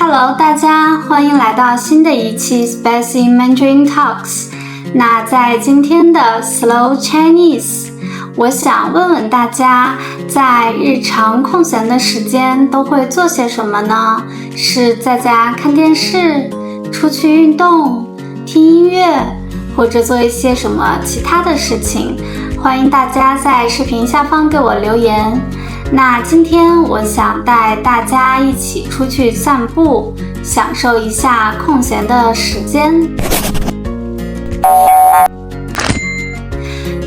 Hello， 大家欢迎来到新的一期 Spicy Mandarin Talks。那在今天的 Slow Chinese， 我想问问大家，在日常空闲的时间都会做些什么呢？是在家看电视、出去运动、听音乐，或者做一些什么其他的事情？欢迎大家在视频下方给我留言。那今天我想带大家一起出去散步，享受一下空闲的时间。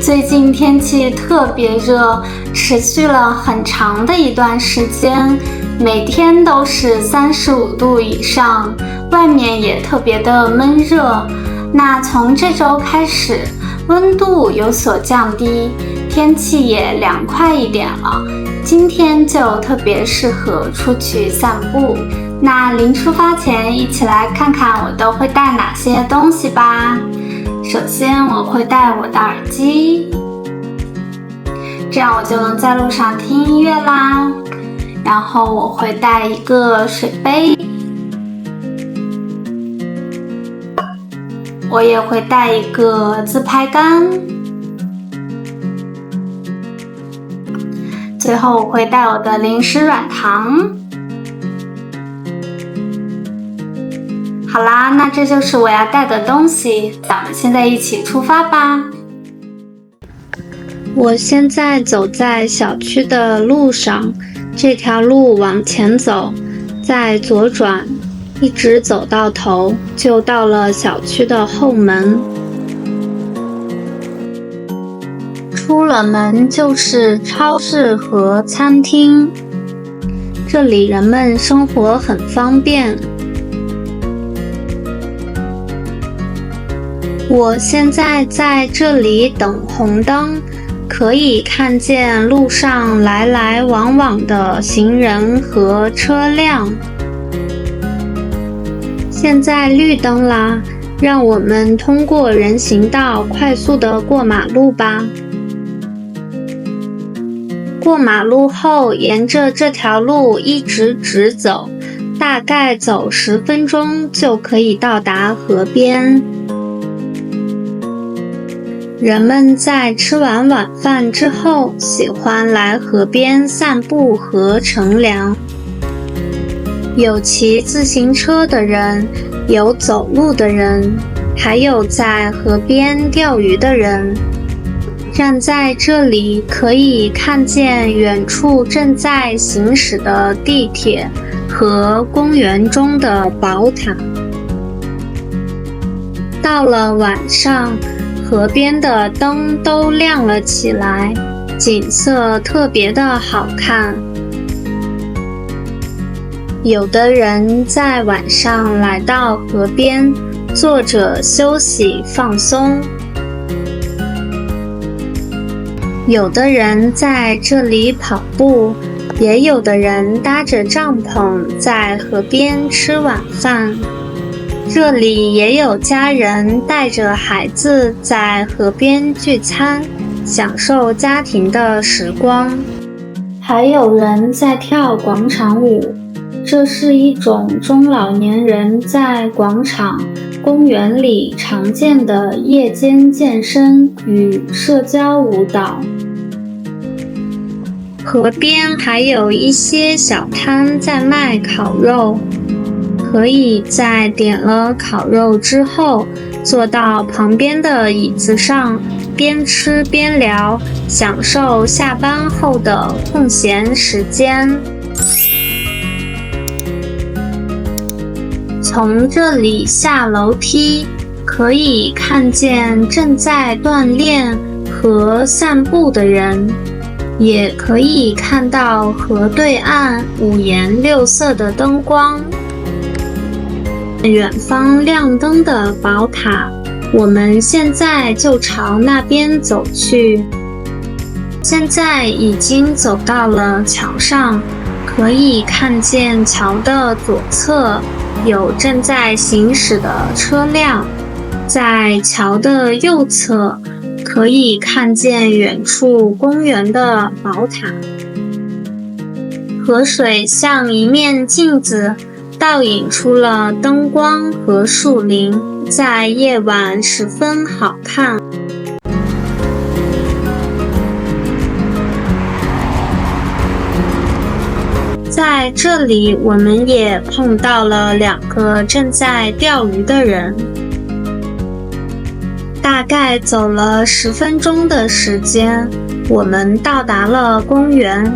最近天气特别热，持续了很长的一段时间，每天都是35度以上，外面也特别的闷热。那从这周开始，温度有所降低，天气也凉快一点了。今天就特别适合出去散步。那临出发前，一起来看看我都会带哪些东西吧。首先我会带我的耳机，这样我就能在路上听音乐啦。然后我会带一个水杯，我也会带一个自拍杆，最后我会带我的零食软糖。好啦，那这就是我要带的东西，咱们现在一起出发吧。我现在走在小区的路上，这条路往前走，再左转，一直走到头，就到了小区的后门。出了门就是超市和餐厅，这里人们生活很方便。我现在在这里等红灯，可以看见路上来来往往的行人和车辆。现在绿灯啦，让我们通过人行道快速地过马路吧。过马路后，沿着这条路一直直走，大概走10分钟就可以到达河边。人们在吃完晚饭之后，喜欢来河边散步和乘凉。有骑自行车的人，有走路的人，还有在河边钓鱼的人。站在这里可以看见远处正在行驶的地铁和公园中的宝塔。到了晚上，河边的灯都亮了起来，景色特别的好看。有的人在晚上来到河边，坐着休息放松。有的人在这里跑步，也有的人搭着帐篷在河边吃晚饭。这里也有家人带着孩子在河边聚餐，享受家庭的时光。还有人在跳广场舞，这是一种中老年人在广场、公园里常见的夜间健身与社交舞蹈。河边还有一些小摊在卖烤肉，可以在点了烤肉之后，坐到旁边的椅子上，边吃边聊，享受下班后的空闲时间。从这里下楼梯，可以看见正在锻炼和散步的人，也可以看到河对岸五颜六色的灯光。远方亮灯的宝塔，我们现在就朝那边走去。现在已经走到了桥上，可以看见桥的左侧有正在行驶的车辆，在桥的右侧可以看见远处公园的宝塔。河水像一面镜子，倒影出了灯光和树林，在夜晚十分好看。在这里，我们也碰到了2个正在钓鱼的人。大概走了10分钟的时间，我们到达了公园。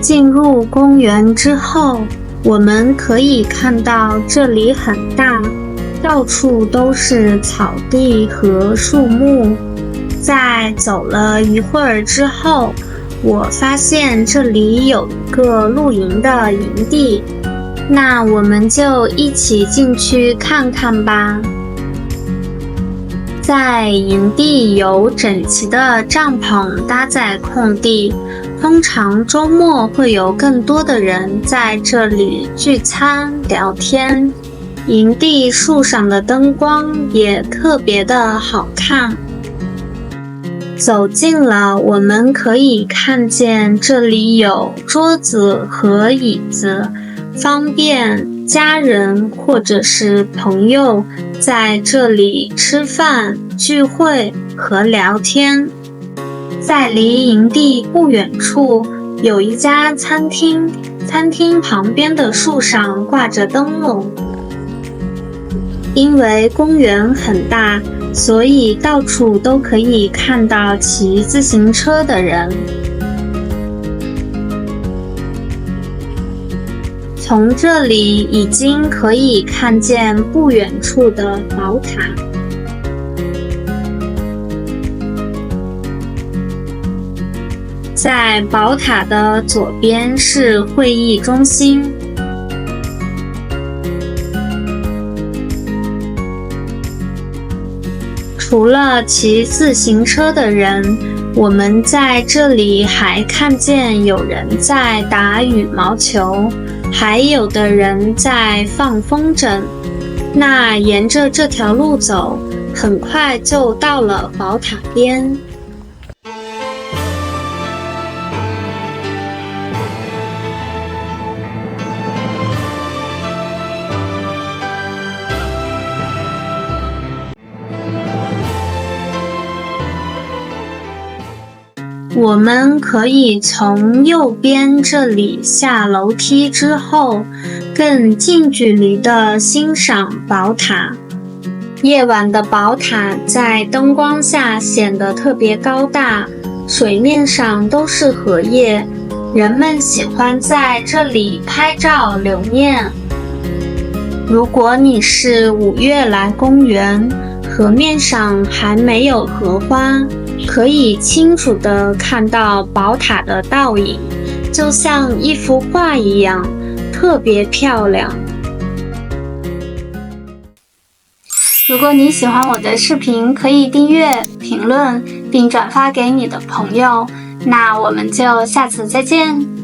进入公园之后，我们可以看到这里很大，到处都是草地和树木。在走了一会儿之后，我发现这里有一个露营的营地，那我们就一起进去看看吧。在营地有整齐的帐篷搭在空地，通常周末会有更多的人在这里聚餐聊天。营地树上的灯光也特别的好看。走近了，我们可以看见这里有桌子和椅子，方便家人或者是朋友在这里吃饭、聚会和聊天。在离营地不远处有一家餐厅，餐厅旁边的树上挂着灯笼。因为公园很大，所以到处都可以看到骑自行车的人。从这里已经可以看见不远处的宝塔。在宝塔的左边是会议中心。除了骑自行车的人，我们在这里还看见有人在打羽毛球，还有的人在放风筝。那沿着这条路走，很快就到了宝塔边。我们可以从右边这里下楼梯之后，更近距离地欣赏宝塔。夜晚的宝塔在灯光下显得特别高大，水面上都是荷叶，人们喜欢在这里拍照留念。如果你是5月来公园，河面上还没有荷花，可以清楚地看到宝塔的倒影，就像一幅画一样，特别漂亮。如果你喜欢我的视频，可以订阅、评论并转发给你的朋友。那我们就下次再见。